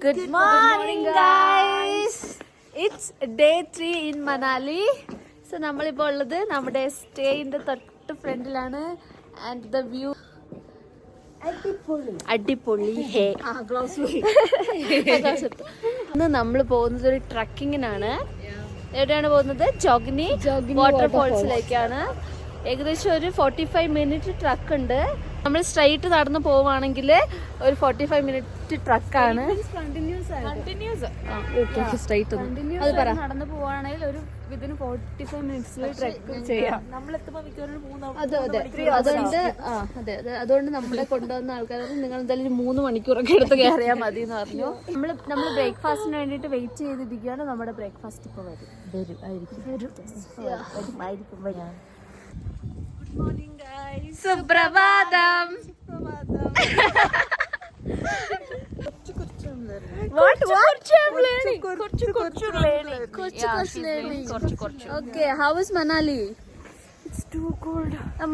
Good morning guys. It's day 3 in Manali. So നമ്മളിപ്പോൾ ഉള്ളത് നമ്മുടെ സ്റ്റേയിന്റെ തൊട്ട് ഫ്രണ്ടിലാണ്. ആൻഡ് ദ വ്യൂ അടിപൊളി. ഇന്ന് നമ്മൾ പോകുന്നത് ഒരു ട്രക്കിങ്ങിനാണ്. എവിടെയാണ് പോകുന്നത്? ജോഗിനി വാട്ടർഫോൾസിലേക്കാണ്. ഏകദേശം ഒരു 45 മിനിറ്റ് ട്രക്ക് ഉണ്ട്. നമ്മൾ സ്ട്രൈറ്റ് നടന്ന് പോവാണെങ്കിൽ ഒരു 45 മിനിറ്റ് ട്രക്കാണ്. നടന്നു പോവാണെങ്കിൽ ഒരു വിതിൻ 45 മിനിറ്റ്സിൽ ട്രക്ക് ചെയ്യാം. അതുകൊണ്ട് നമ്മളെ കൊണ്ടുവന്ന ആൾക്കാർ നിങ്ങൾ എന്തായാലും 3 മണിക്കൂറൊക്കെ എടുത്ത് കയറിയാൽ മതി എന്ന് പറഞ്ഞു. നമ്മൾ ബ്രേക്ക്ഫാസ്റ്റിന് വേണ്ടിയിട്ട് വെയിറ്റ് ചെയ്തിരിക്കുകയാണ്. നമ്മുടെ ബ്രേക്ക്ഫാസ്റ്റ് ഇപ്പോൾ വരും. സുപ്രഭാതം.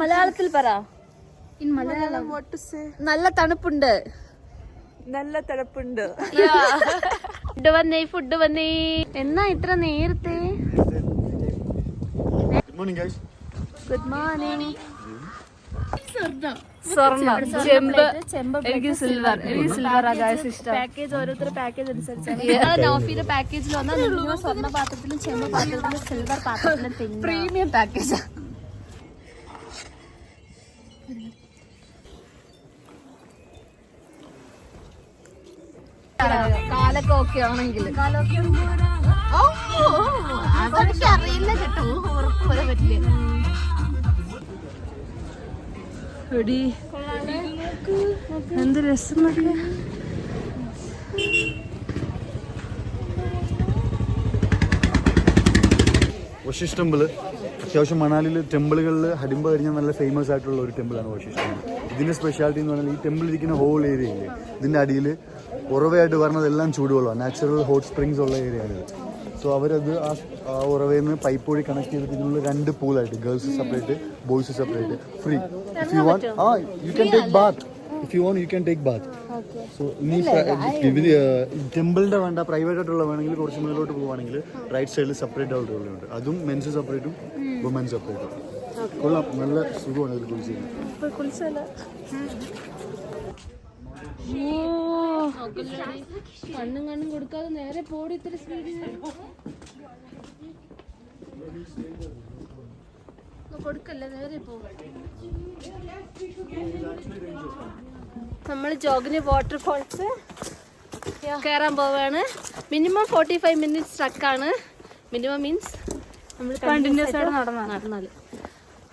മലയാളത്തിൽ പറ. നല്ല തണുപ്പുണ്ട്. ഫുഡ് വന്നേ. എന്നാ ഇത്ര നേരത്തെ? Good morning. സ്വർണ്ണ ചെമ്പ്, എനിക്ക് സിൽവർ. എനിക്ക് സിൽവർ ഇഷ്ടം. പാക്കേജ് ഓരോരുത്തർ പാക്കേജ് അനുസരിച്ചാണ്. നോഫിയുടെ പാക്കേജിൽ വന്നാൽ സ്വർണ്ണ പാത്രത്തിലും ചെമ്പ് പാത്രത്തിലും സിൽവർ പാത്രത്തിലും പ്രീമിയം പാക്കേജ്. കാലൊക്കെ ഓക്കെ ആണെങ്കിൽ അതൊക്കെ അറിയില്ല കേട്ടോ. ഉറപ്പ് വരെ പറ്റില്ല. എന്ത് രസം. വശിഷ് ടെമ്പിൾ അത്യാവശ്യം മണാലിയിൽ ടെമ്പിളുകളിൽ ഹഡിംബ കഴിഞ്ഞാൽ നല്ല ഫേമസ് ആയിട്ടുള്ള ഒരു ടെമ്പിളാണ് വശിഷ് ടെമ്പിൾ. ഇതിന്റെ സ്പെഷ്യാലിറ്റി എന്ന് പറഞ്ഞാൽ ഈ ടെമ്പിൾ ഇരിക്കുന്ന ഹോൾ ഏരിയയില്ലേ, ഇതിന്റെ അടിയിൽ ഉറവയായിട്ട് വരുന്നതെല്ലാം ചൂടുവെള്ളമാണ്. നാച്ചുറൽ ഹോട്ട് സ്പ്രിങ്സ് ഉള്ള ഏരിയയാണ്. സോ അവരത് ആ ഉറവയിൽ നിന്ന് പൈപ്പ് വഴി കണക്ട് ചെയ്തിട്ട് ഇതിനുള്ള 2 പൂളായിട്ട്, girls separate, boys separate, free. If you want you can take bath. If you want you can take bath. So ഇനി ടെമ്പിളിന്റെ വേണ്ട പ്രൈവറ്റ് ആയിട്ടുള്ള വേണമെങ്കിൽ കുറച്ച് മുന്നിലോട്ട് പോവുകയാണെങ്കിൽ റൈറ്റ് സൈഡിൽ സെപ്പറേറ്റ് ആയിട്ടുള്ളുണ്ട്. അതും മെൻസ് സെപ്പറേറ്റും വുമൻ സെപ്പറേറ്റും. കൊള്ളാം, നല്ല സുഖമാണ് ഇതിൽ കുളിച്ചാൽ. കണ്ണും കൊടുക്കാതെ നേരെ പോടി. ഇത്ര സ്പീഡിൽ കൊടുക്കല്ലേ, നേരെ പോകും. നമ്മൾ ജോഗിനി വാട്ടർഫോൾസ് കയറാൻ പോവാണ്. മിനിമം 45 മിനിറ്റ്സ് ട്രക്കാണ്. മിനിമം മീൻസ് നമ്മൾ കണ്ടിന്യൂസ് ആയിട്ട് നടന്നാല്.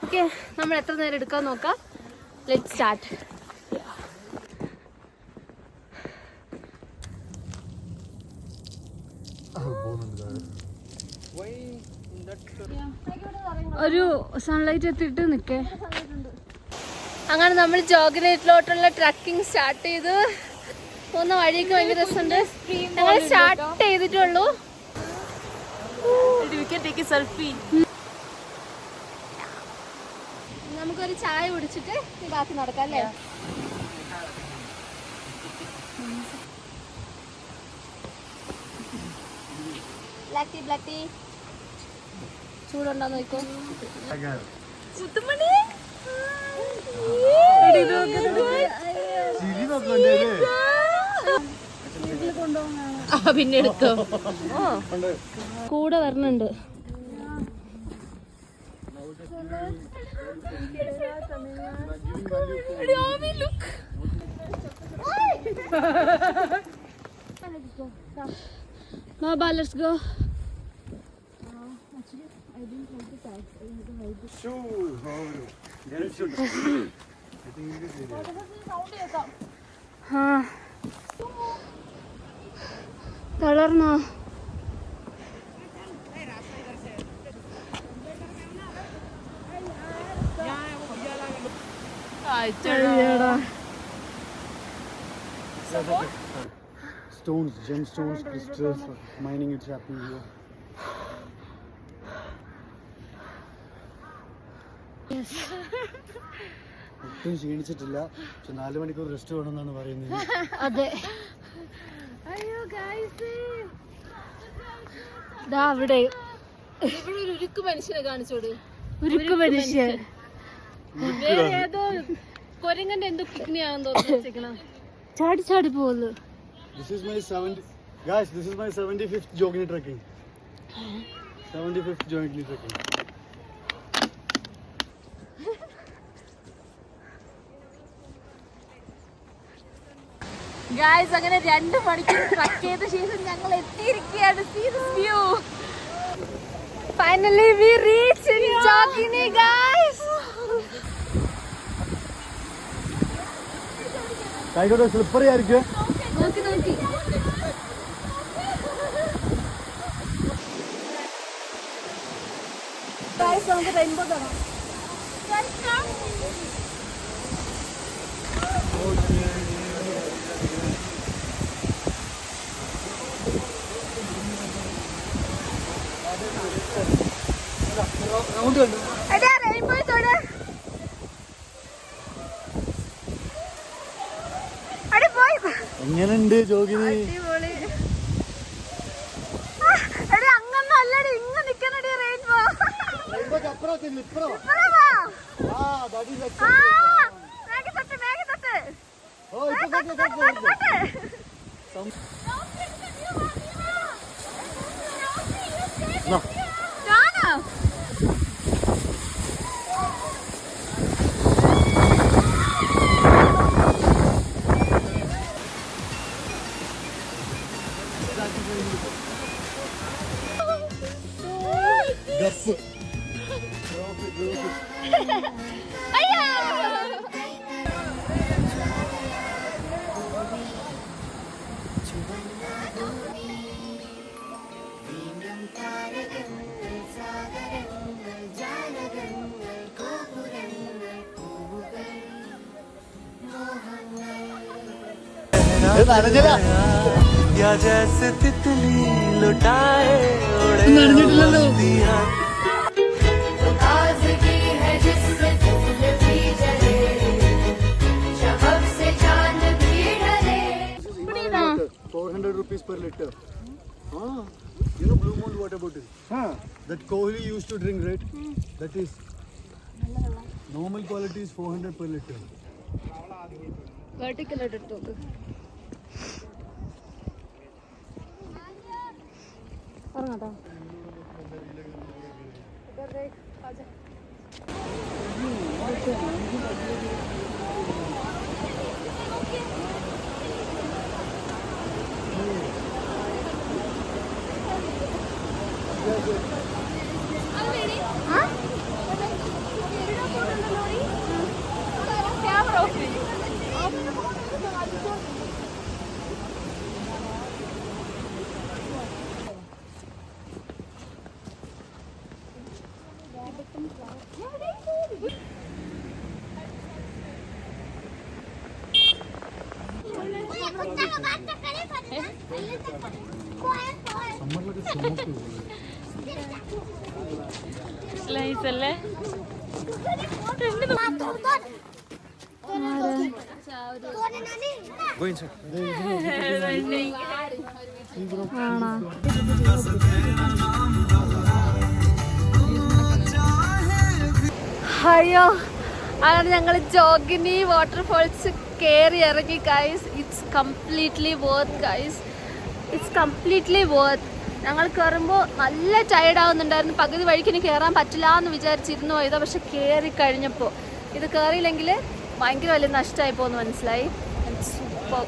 ഓക്കെ, നമ്മൾ എത്ര നേരം എടുക്കാൻ നോക്കാം. Let start. ഒരു സൺലൈറ്റ് എത്തിയിട്ട് നിൽക്കേ. അങ്ങനെ നമ്മൾ ജോഗിനിലോട്ടുള്ള ട്രക്കിംഗ് സ്റ്റാർട്ട് ചെയ്തു. പോകുന്ന വഴിയൊക്കെ ഭയങ്കര രസമുണ്ട്. ഞങ്ങൾ സ്റ്റാർട്ട് ചെയ്തിട്ടുള്ളൂ. നമുക്കൊരു ചായ കുടിച്ചിട്ട് ബാക്കി നടക്കാം അല്ലേ? ബ്ലാക്ക് ടീ ചൂടുണ്ടോ നോക്കോ. പിന്നെ എടുത്തോ. കൂടെ വരണുണ്ട്. Let's go. തളർന്നോ? Stones, gemstones, crystals, mining it's happening here. ഒട്ടും ക്ഷീണിച്ചിട്ടില്ല. പക്ഷെ 4 മണിക്കൂർ റെസ്റ്റ് വേണമെന്നാണ് പറയുന്നത്. അതെ. അവിടെ ഇവിടെ ഒരു ഉരുക്ക് മനുഷ്യനെ കാണിച്ചോട്. ഉരുക്ക് മനുഷ്യൻ വേറെ ഏതോ കൊരങ്ങന്റെ എന്തോ കിഡ്നിയാണെന്ന് തോന്നുന്നു. ചാടി ചാടി പോകുന്നു. This is my 75th jogging trekking. 75th jogging trekking. Guys, അങ്ങനെ 2 മണിക്കൂർ ട്രക്ക് ചെയ്ത ശേഷം ഞങ്ങൾ എത്തിയിരിക്കുകയാണ്. See this view. Finally we reached in Jogini, guys. കൈകോട്ട് സ്ലിപ്പറി ആയിരിക്കും. നോക്കി നോക്കി. ഗായ്സ്, നമുക്ക് റെയിൻബോ കാണാം. റെയിൻബോ തൊട്. എങ്ങനെയുണ്ട് ജോഗിനി? അങ്ങനൊന്നും അല്ലടി, ഇങ്ങ നിക്കണടി റെയിൻബോ. ഗപ്പ്. या जैसे तितली लुटाए उड़े दिया ताज़गी है जिससे फूल भी जले, शहब से चांद भी ढले. 400 rupees per liter. You know Blue Moon water bottle? That Kohli used to drink, right? That is normal quality is 400 per liter. Vertical എടുത്തു. പറഞ്ഞോ. നൈസ് അല്ലേ? അയ്യോ, അങ്ങനെ ഞങ്ങൾ ജോഗിനി വാട്ടർഫോൾസ് കയറി ഇറങ്ങി guys. It's completely worth guys, it's completely worth. ഞങ്ങൾ കയറുമ്പോൾ നല്ല ടയർഡ് ആവുന്നുണ്ടായിരുന്നു. പകുതി വഴിക്ക് ഇനി കയറാൻ പറ്റില്ല എന്ന് വിചാരിച്ചിരുന്നു പോയതാ. പക്ഷെ കയറി കഴിഞ്ഞപ്പോൾ ഇത് കയറിയില്ലെങ്കിൽ ഭയങ്കര വലിയ നഷ്ടമായി പോകുന്നു മനസ്സിലായി. സൂപ്പർ.